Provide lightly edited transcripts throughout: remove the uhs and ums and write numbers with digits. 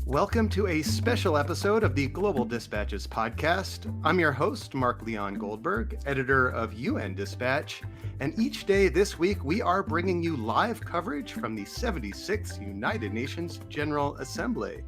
Welcome to a special episode of the Global Dispatches podcast. I'm your host, Mark Leon Goldberg, editor of UN Dispatch, and each day this week we are bringing you live coverage from the 76th United Nations General Assembly.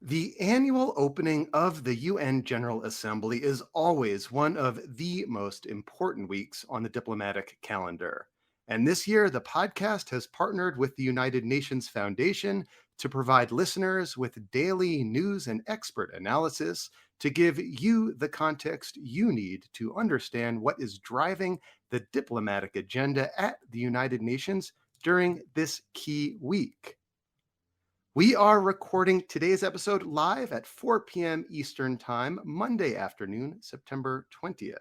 The annual opening of the UN General Assembly is always one of the most important weeks on the diplomatic calendar. And this year, the podcast has partnered with the United Nations Foundation to provide listeners with daily news and expert analysis to give you the context you need to understand what is driving the diplomatic agenda at the United Nations during this key week. We are recording today's episode live at 4 p.m. Eastern Time, Monday afternoon, September 20th.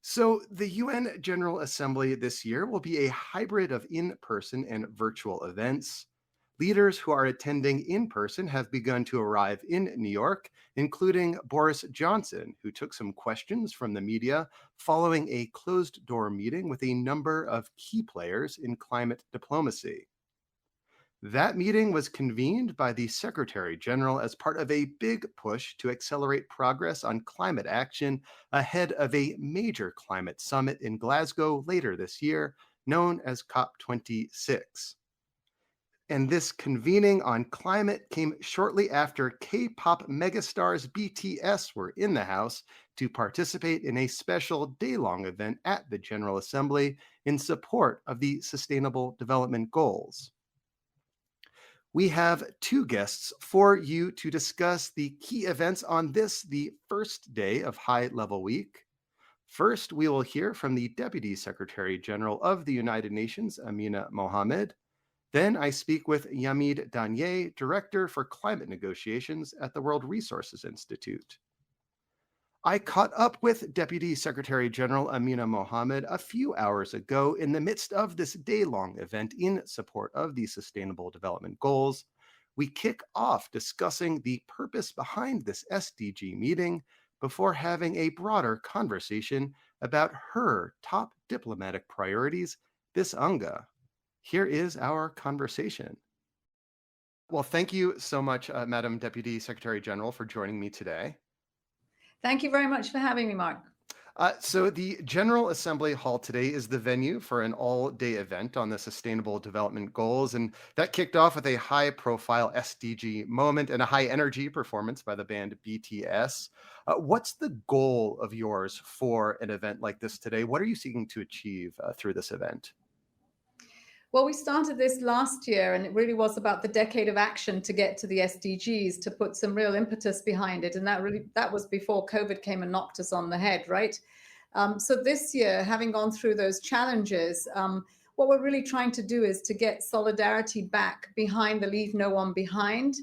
So the UN General Assembly this year will be a hybrid of in-person and virtual events. Leaders who are attending in person have begun to arrive in New York, including Boris Johnson, who took some questions from the media following a closed-door meeting with a number of key players in climate diplomacy. That meeting was convened by the Secretary General as part of a big push to accelerate progress on climate action ahead of a major climate summit in Glasgow later this year, known as COP26. And this convening on climate came shortly after K-pop megastars BTS were in the House to participate in a special day-long event at the General Assembly in support of the Sustainable Development Goals. We have two guests for you to discuss the key events on this, the first day of High Level Week. First, we will hear from the Deputy Secretary General of the United Nations, Amina Mohammed. Then I speak with Yamide Dagnet, Director for Climate Negotiations at the World Resources Institute. I caught up with Deputy Secretary General Amina Mohammed a few hours ago in the midst of this day-long event in support of the Sustainable Development Goals. We kick off discussing the purpose behind this SDG meeting before having a broader conversation about her top diplomatic priorities this UNGA. Here is our conversation. Well, thank you so much, Madam Deputy Secretary General, for joining me today. Thank you very much for having me, Mark. So the General Assembly Hall today is the venue for an all-day event on the Sustainable Development Goals, and that kicked off with a high-profile SDG moment and a high-energy performance by the band BTS. What's the goal of yours for an event like this today? What are you seeking to achieve through this event? Well, we started this last year, and it really was about the decade of action to get to the SDGs, to put some real impetus behind it. And that was before COVID came and knocked us on the head, right? So this year, having gone through those challenges, what we're really trying to do is to get solidarity back behind the Leave No One Behind,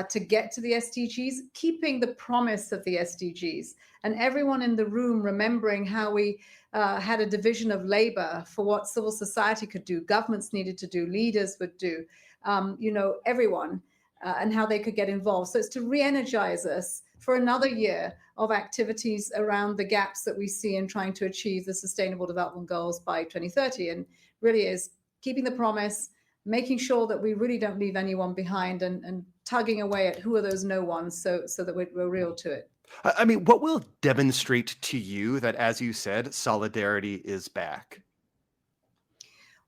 to get to the SDGs, keeping the promise of the SDGs, and everyone in the room remembering how we had a division of labor for what civil society could do, governments needed to do, leaders would do, everyone, and how they could get involved. So it's to re-energize us for another year of activities around the gaps that we see in trying to achieve the Sustainable Development Goals by 2030, and really is keeping the promise, making sure that we really don't leave anyone behind, and tugging away at who are those no ones so that we're real to it. I mean, what will demonstrate to you that, as you said, solidarity is back?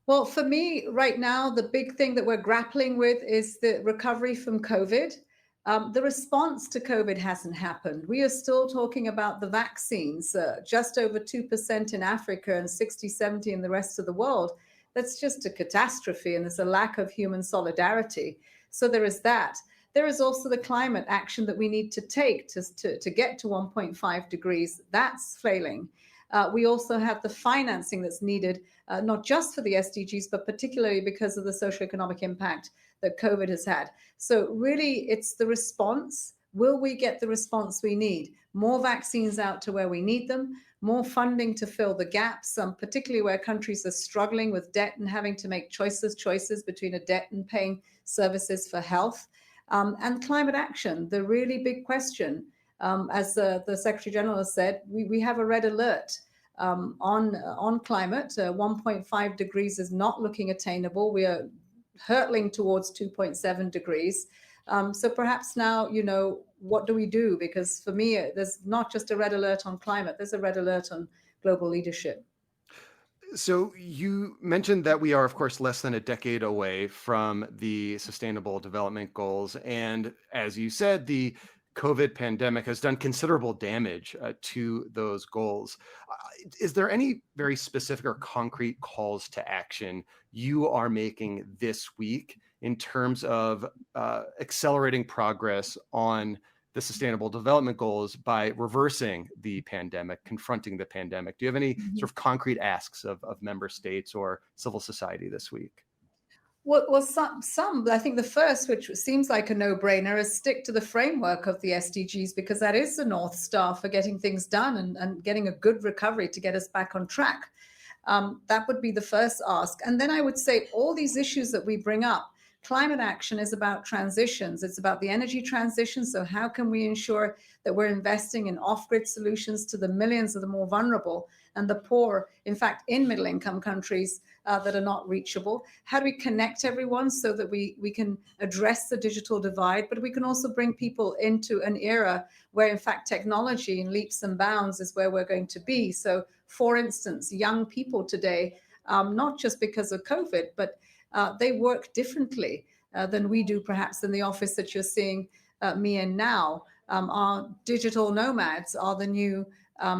Well, for me right now, the big thing that we're grappling with is the recovery from COVID. The response to COVID hasn't happened. We are still talking about the vaccines, just over 2% in Africa and 60, 70 in the rest of the world. That's just a catastrophe, and there's a lack of human solidarity. So there is that. There is also the climate action that we need to take to get to 1.5 degrees. That's failing. We also have the financing that's needed, not just for the SDGs, but particularly because of the socioeconomic impact that COVID has had. So really, it's the response. Will we get the response we need? More vaccines out to where we need them, more funding to fill the gaps, particularly where countries are struggling with debt and having to make choices between a debt and paying services for health. And climate action, the really big question. As the Secretary General has said, we have a red alert on climate. 1.5 degrees is not looking attainable. We are hurtling towards 2.7 degrees. So perhaps now, what do we do? Because for me, there's not just a red alert on climate, there's a red alert on global leadership. So you mentioned that we are, of course, less than a decade away from the Sustainable Development Goals. And as you said, the COVID pandemic has done considerable damage to those goals. Is there any very specific or concrete calls to action you are making this week in terms of accelerating progress on the Sustainable Development Goals by reversing the pandemic, confronting the pandemic? Do you have any sort of concrete asks of member states or civil society this week? Well, some. I think the first, which seems like a no-brainer, is stick to the framework of the SDGs, because that is the North Star for getting things done and getting a good recovery to get us back on track. That would be the first ask. And then I would say all these issues that we bring up, climate action is about transitions. It's about the energy transition. So how can we ensure that we're investing in off-grid solutions to the millions of the more vulnerable and the poor, in fact, in middle-income countries that are not reachable? How do we connect everyone so that we can address the digital divide, but we can also bring people into an era where, in fact, technology in leaps and bounds is where we're going to be. So, for instance, young people today, not just because of COVID, but they work differently than we do, perhaps in the office that you're seeing me in now. Our digital nomads are the new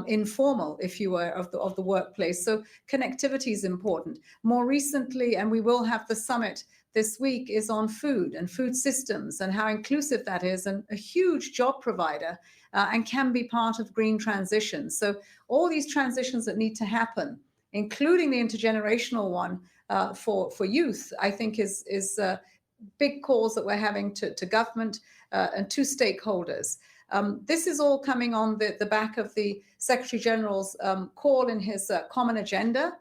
informal, if you were, of the workplace. So connectivity is important. More recently, and we will have the summit this week, is on food and food systems and how inclusive that is, and a huge job provider and can be part of green transition. So all these transitions that need to happen, including the intergenerational one for youth, I think is big calls that we're having to government and to stakeholders. This is all coming on the back of the Secretary General's call in his common agenda,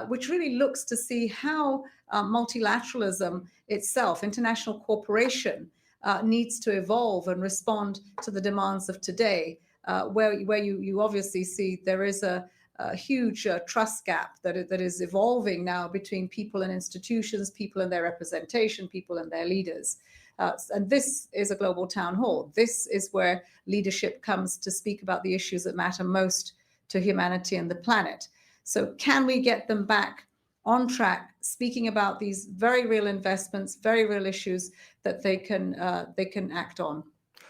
which really looks to see how multilateralism itself, international cooperation, needs to evolve and respond to the demands of today, where you obviously see there is a huge trust gap that is evolving now between people and institutions, people and their representation, people and their leaders. And this is a global town hall. This is where leadership comes to speak about the issues that matter most to humanity and the planet. So can we get them back on track, speaking about these very real investments, very real issues that they can act on?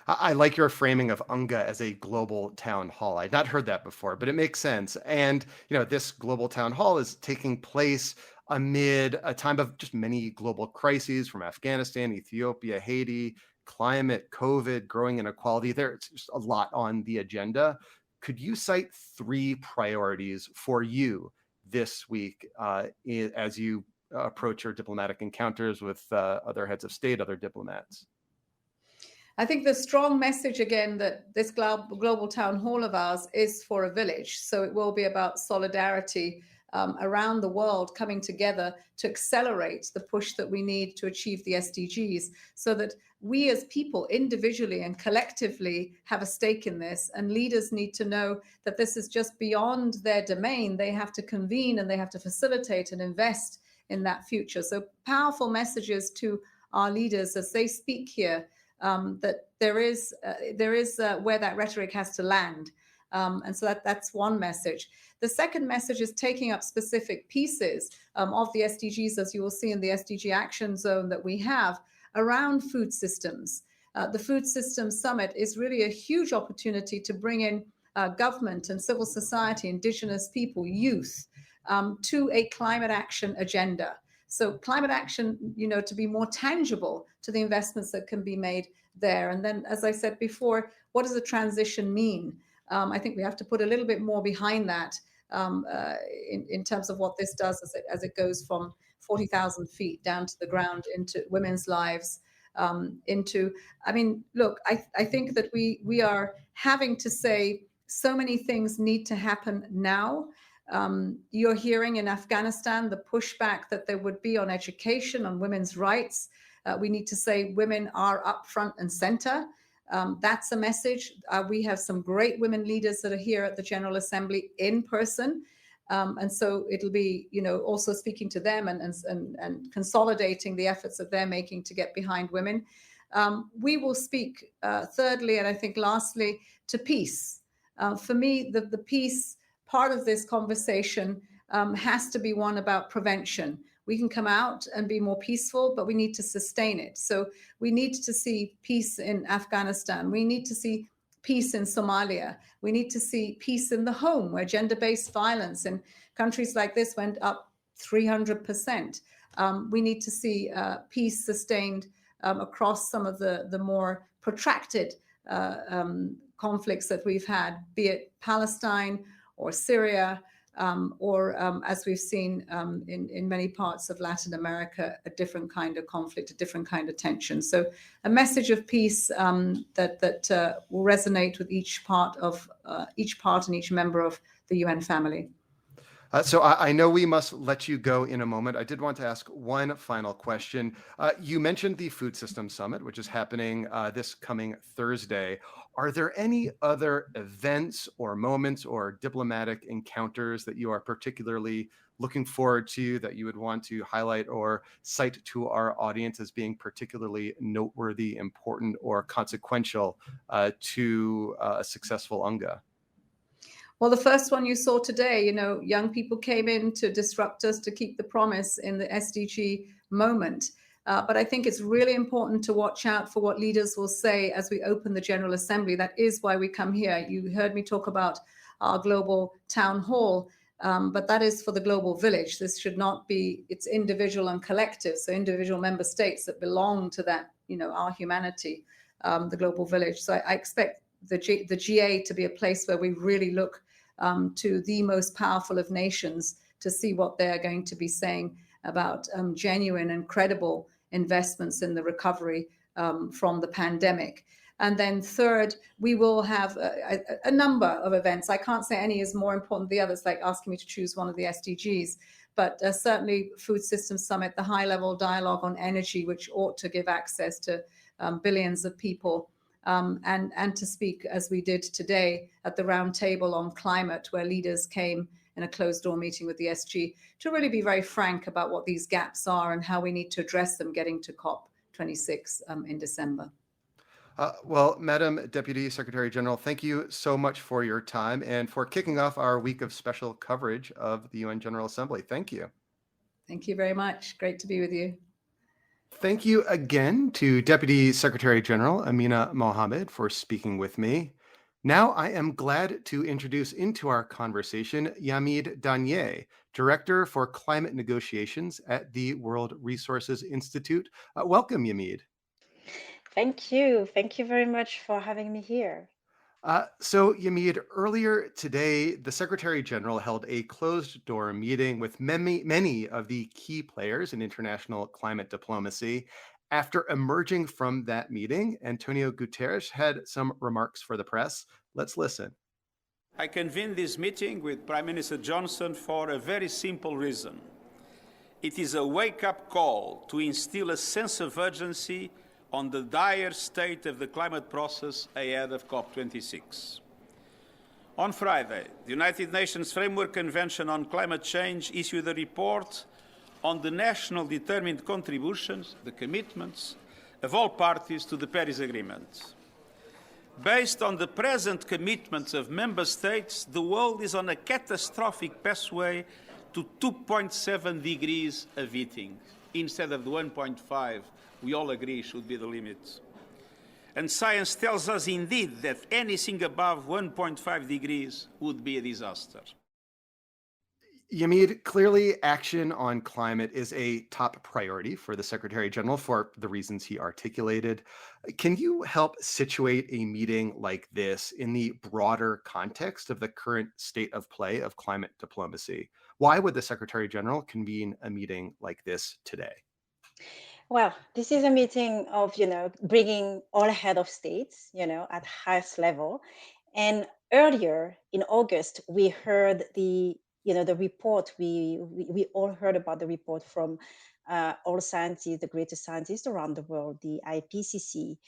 I like your framing of UNGA as a global town hall. I'd not heard that before, but it makes sense. And, this global town hall is taking place amid a time of just many global crises, from Afghanistan, Ethiopia, Haiti, climate, COVID, growing inequality. There's just a lot on the agenda. Could you cite 3 priorities for you this week as you approach your diplomatic encounters with other heads of state, other diplomats? I think the strong message, again, that this global town hall of ours is for a village. So it will be about solidarity around the world coming together to accelerate the push that we need to achieve the SDGs, so that we as people individually and collectively have a stake in this. And leaders need to know that this is just beyond their domain. They have to convene and they have to facilitate and invest in that future. So powerful messages to our leaders as they speak here, that there is where that rhetoric has to land. And so that's one message. The second message is taking up specific pieces of the SDGs, as you will see in the SDG Action Zone that we have around food systems. The Food Systems Summit is really a huge opportunity to bring in government and civil society, indigenous people, youth, to a climate action agenda. So climate action, to be more tangible to the investments that can be made there. And then, as I said before, what does a transition mean? I think we have to put a little bit more behind that in terms of what this does as it goes from 40,000 feet down to the ground into women's lives. Look, I think that we are having to say so many things need to happen now. You're hearing in Afghanistan the pushback that there would be on education, on women's rights. We need to say women are up front and center. That's a message. We have some great women leaders that are here at the General Assembly in person. And so it'll be, also speaking to them and consolidating the efforts that they're making to get behind women. We will speak, thirdly, and I think lastly, to peace. For me, the peace part of this conversation has to be one about prevention. We can come out and be more peaceful, but we need to sustain it. So we need to see peace in Afghanistan. We need to see peace in Somalia. We need to see peace in the home, where gender-based violence in countries like this went up 300%. We need to see peace sustained across some of the more protracted conflicts that we've had, be it Palestine or Syria, or as we've seen in many parts of Latin America, a different kind of conflict, a different kind of tension. So a message of peace that will resonate with each part and each member of the UN family. So I know we must let you go in a moment. I did want to ask one final question. You mentioned the Food Systems Summit, which is happening this coming Thursday. Are there any other events or moments or diplomatic encounters that you are particularly looking forward to, that you would want to highlight or cite to our audience as being particularly noteworthy, important, or consequential to a successful UNGA? Well, the first one you saw today, young people came in to disrupt us, to keep the promise in the SDG moment. But I think it's really important to watch out for what leaders will say as we open the General Assembly. That is why we come here. You heard me talk about our global town hall, but that is for the global village. This should not be, it's individual and collective. So individual member states that belong to that, our humanity, the global village. So I expect the GA to be a place where we really look to the most powerful of nations to see what they're going to be saying about genuine and credible investments in the recovery from the pandemic. And then third, we will have a number of events. I can't say any is more important than the others, like asking me to choose one of the SDGs, but certainly Food Systems Summit, the high-level dialogue on energy, which ought to give access to billions of people. And to speak, as we did today, at the round table on climate, where leaders came in a closed-door meeting with the SG to really be very frank about what these gaps are and how we need to address them getting to COP26 in December. Well, Madam Deputy Secretary General, thank you so much for your time and for kicking off our week of special coverage of the UN General Assembly. Thank you. Thank you very much. Great to be with you. Thank you again to Deputy Secretary General Amina Mohammed for speaking with me. Now I am glad to introduce into our conversation Yamide Dagnet, Director for Climate Negotiations at the World Resources Institute. Welcome, Yamide. Thank you. Thank you very much for having me here. So, Yamide, earlier today, the Secretary General held a closed-door meeting with many of the key players in international climate diplomacy. After emerging from that meeting, Antonio Guterres had some remarks for the press. Let's listen. I convened this meeting with Prime Minister Johnson for a very simple reason. It is a wake-up call to instill a sense of urgency on the dire state of the climate process ahead of COP26. On Friday, the United Nations Framework Convention on Climate Change issued a report on the national determined contributions, the commitments, of all parties to the Paris Agreement. Based on the present commitments of member states, the world is on a catastrophic pathway to 2.7 degrees of heating, instead of the 1.5 we all agree should be the limit. And science tells us indeed that anything above 1.5 degrees would be a disaster. Yamide, clearly action on climate is a top priority for the Secretary General for the reasons he articulated. Can you help situate a meeting like this in the broader context of the current state of play of climate diplomacy? Why would the Secretary General convene a meeting like this today? Well, this is a meeting of, bringing all head of states, at highest level. And earlier in August, we heard the report. We all heard about the report from all scientists, the greatest scientists around the world, the IPCC,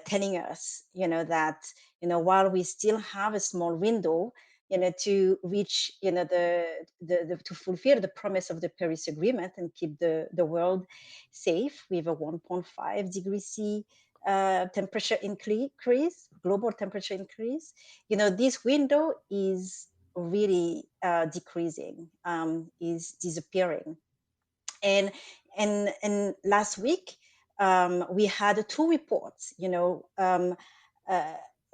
telling us, that, while we still have a small window, to reach, to fulfill the promise of the Paris Agreement and keep the world safe with a 1.5 degree C temperature increase, global temperature increase. This window is really decreasing, is disappearing. And last week we had two reports, uh,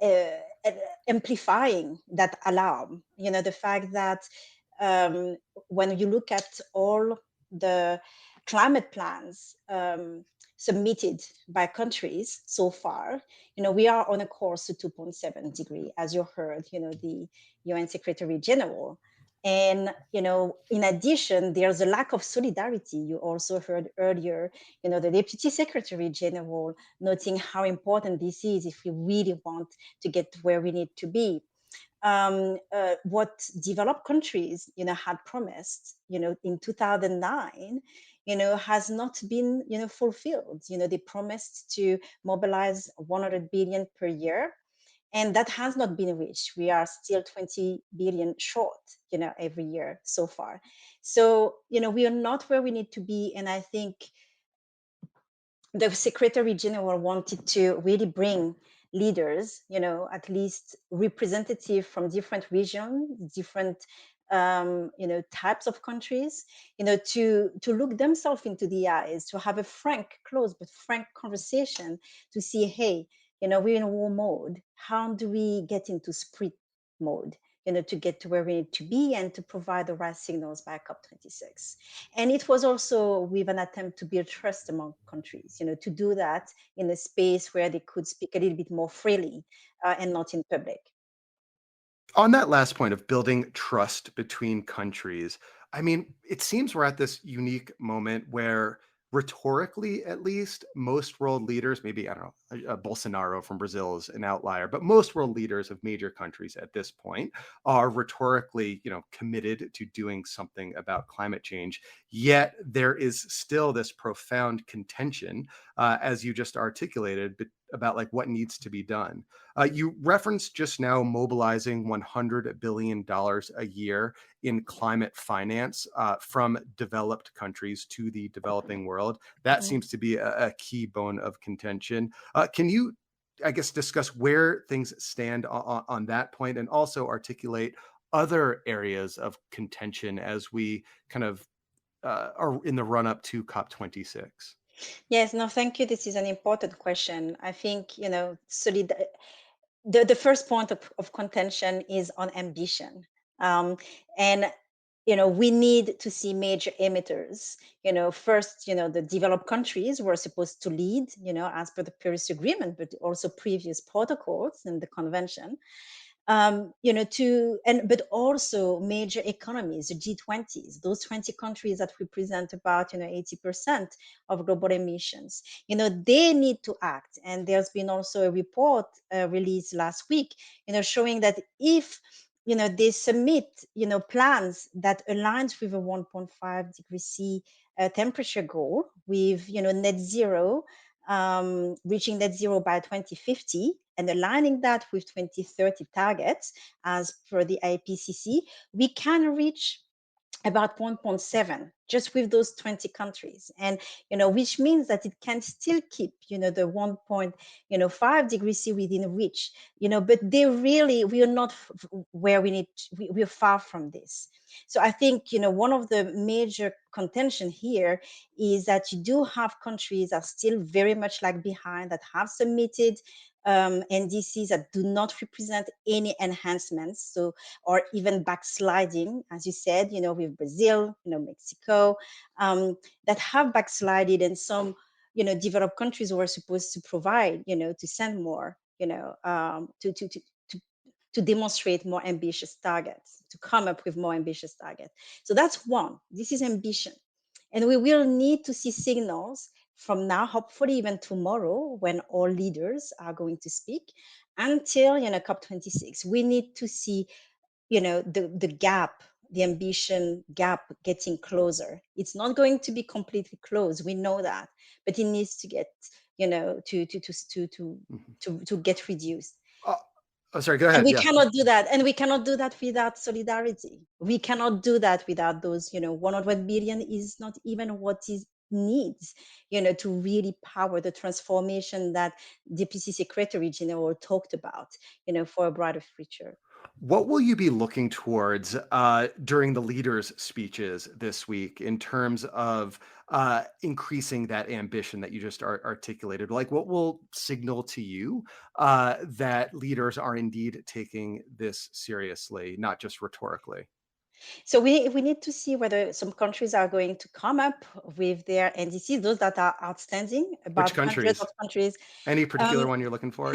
uh, amplifying that alarm. The fact that when you look at all the climate plans submitted by countries so far, we are on a course to 2.7 degree, as you heard, the UN Secretary General. And, in addition, there's a lack of solidarity. You also heard earlier, the Deputy Secretary General noting how important this is if we really want to get where we need to be. What developed countries, had promised, in 2009, has not been, fulfilled. They promised to mobilize 100 billion per year, and that has not been reached. We are still 20 billion short, every year so far. So, we are not where we need to be. And I think the Secretary General wanted to really bring leaders, at least representative from different regions, different types of countries, to look themselves into the eyes, to have a frank, close but frank conversation, to see, hey, we're in war mode. How do we get into sprint mode? To get to where we need to be and to provide the right signals by COP26. And it was also with an attempt to build trust among countries, to do that in a space where they could speak a little bit more freely and not in public. On that last point of building trust between countries, I mean, it seems we're at this unique moment where rhetorically, at least, most world leaders, maybe, I don't know, Bolsonaro from Brazil is an outlier, but most world leaders of major countries at this point are rhetorically, committed to doing something about climate change. Yet there is still this profound contention, as you just articulated, about like what needs to be done. You referenced just now mobilizing $100 billion a year in climate finance from developed countries to the developing world. That seems to be a key bone of contention. Can you, I guess, discuss where things stand on that point, and also articulate other areas of contention as we kind of are in the run up to COP26? Yes, no, thank you. This is an important question. I think, the first point of contention is on ambition. And we need to see major emitters. First, the developed countries were supposed to lead, as per the Paris Agreement, but also previous protocols and the convention. But also major economies, the G20s, those 20 countries that represent about 80% of global emissions. They need to act. And there's been also a report released last week, showing that if they submit plans that aligns with a 1.5 degree C temperature goal, with net zero, reaching net zero by 2050, and aligning that with 2030 targets as per the IPCC, we can reach about 1.7 just with those 20 countries. And which means that it can still keep the 1.5 degrees C within reach, but we are not where we need we are far from this. So I think one of the major contention here is that you do have countries that are still very much lag behind, that have submitted NDCs that do not represent any enhancements, so, or even backsliding, as you said, with Brazil, Mexico, that have backslided, and some, developed countries were supposed to provide, to send more, to demonstrate more ambitious targets, to come up with more ambitious targets. So that's one. This is ambition. And we will need to see signals from now, hopefully even tomorrow, when all leaders are going to speak, until COP26. We need to see the gap, the ambition gap, getting closer. It's not going to be completely closed, we know that, but it needs to get to get reduced. Oh, sorry, go And ahead. we Yeah. cannot do that. And we cannot do that without solidarity. We cannot do that without those, 100 billion is not even what is needs, to really power the transformation that Deputy Secretary General talked about, for a brighter future. What will you be looking towards during the leaders' speeches this week in terms of increasing that ambition that you just articulated? Like, what will signal to you that leaders are indeed taking this seriously, not just rhetorically? So we need to see whether some countries are going to come up with their NDCs, those that are outstanding, Which about hundreds of countries? countries. Any Um, particular one you're looking for?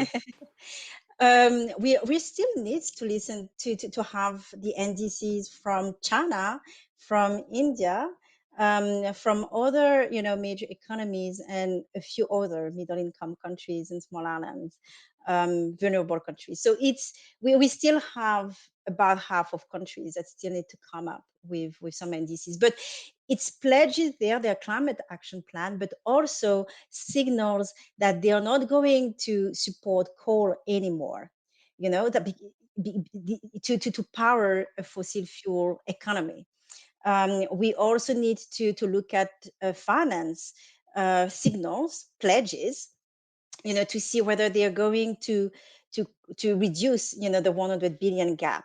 we still need to listen to have the NDCs from China, from India, from other major economies, and a few other middle income countries and small islands, vulnerable countries. So we still have about half of countries that still need to come up with some NDCs, but it's pledges there, their climate action plan, but also signals that they are not going to support coal anymore, that to power a fossil fuel economy. We also need to look at finance signals, pledges, to see whether they are going to to reduce, the 100 billion gap.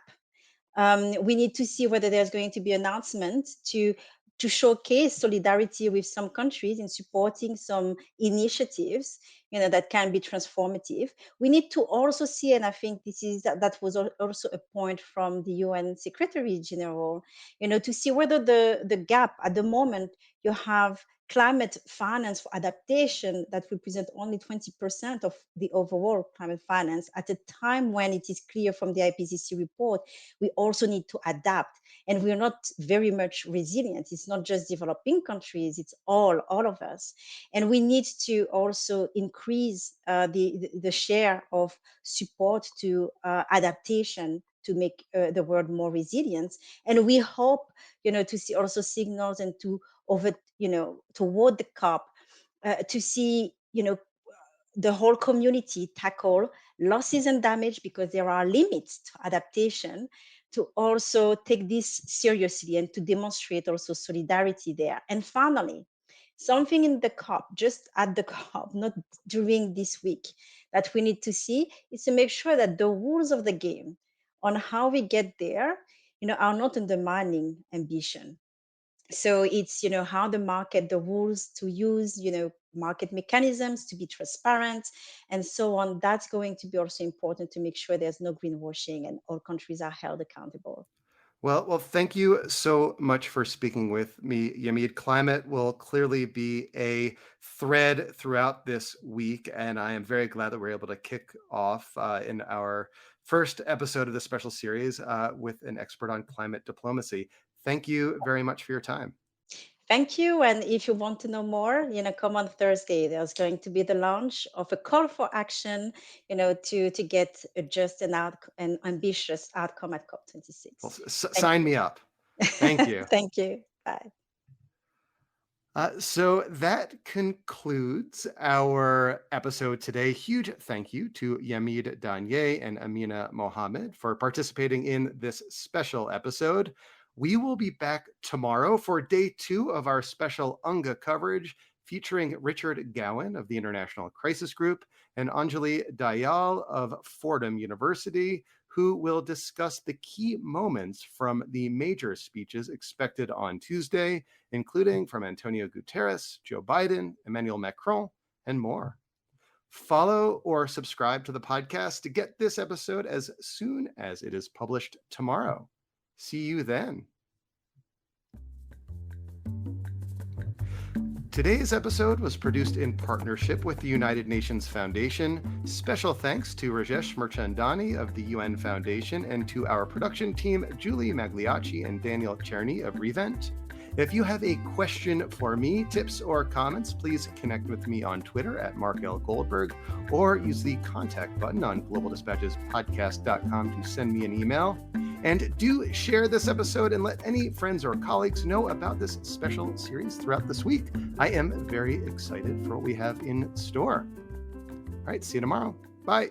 We need to see whether there's going to be announcement to showcase solidarity with some countries in supporting some initiatives, that can be transformative. We need to also see, and I think that was also a point from the UN Secretary General, to see whether the gap at the moment, you have climate finance for adaptation that represent only 20% of the overall climate finance at a time when it is clear from the IPCC report we also need to adapt, and we're not very much resilient. It's not just developing countries, it's all of us. And we need to also increase the share of support to adaptation to make the world more resilient. And we hope, to see also signals and to over, toward the COP, to see, the whole community tackle losses and damage, because there are limits to adaptation, to also take this seriously and to demonstrate also solidarity there. And finally, something in the COP, just at the COP, not during this week, that we need to see is to make sure that the rules of the game on how we get there, are not undermining ambition. So it's, how the market, the rules to use, market mechanisms to be transparent and so on. That's going to be also important to make sure there's no greenwashing and all countries are held accountable. Well, thank you so much for speaking with me, Yamide. Climate will clearly be a thread throughout this week, and I am very glad that we're able to kick off in our first episode of this special series with an expert on climate diplomacy. Thank you very much for your time. Thank you. And if you want to know more, come on Thursday. There's going to be the launch of a call for action, to get a just and ambitious outcome at COP26. Well, Thank sign you. me up. Thank you. Thank you. Bye. So that concludes our episode today. Huge thank you to Yamide Dagnet and Amina Mohammed for participating in this special episode. We will be back tomorrow for day 2 of our special UNGA coverage, featuring Richard Gowan of the International Crisis Group and Anjali Dayal of Fordham University, who will discuss the key moments from the major speeches expected on Tuesday, including from Antonio Guterres, Joe Biden, Emmanuel Macron, and more. Follow or subscribe to the podcast to get this episode as soon as it is published tomorrow. See you then. Today's episode was produced in partnership with the United Nations Foundation. Special thanks to Rajesh Merchandani of the UN Foundation and to our production team, Julie Magliacci and Daniel Czerny of Revent. If you have a question for me, tips, or comments, please connect with me on Twitter at Mark L. Goldberg, or use the contact button on globaldispatchespodcast.com to send me an email. And do share this episode and let any friends or colleagues know about this special series throughout this week. I am very excited for what we have in store. All right, see you tomorrow. Bye.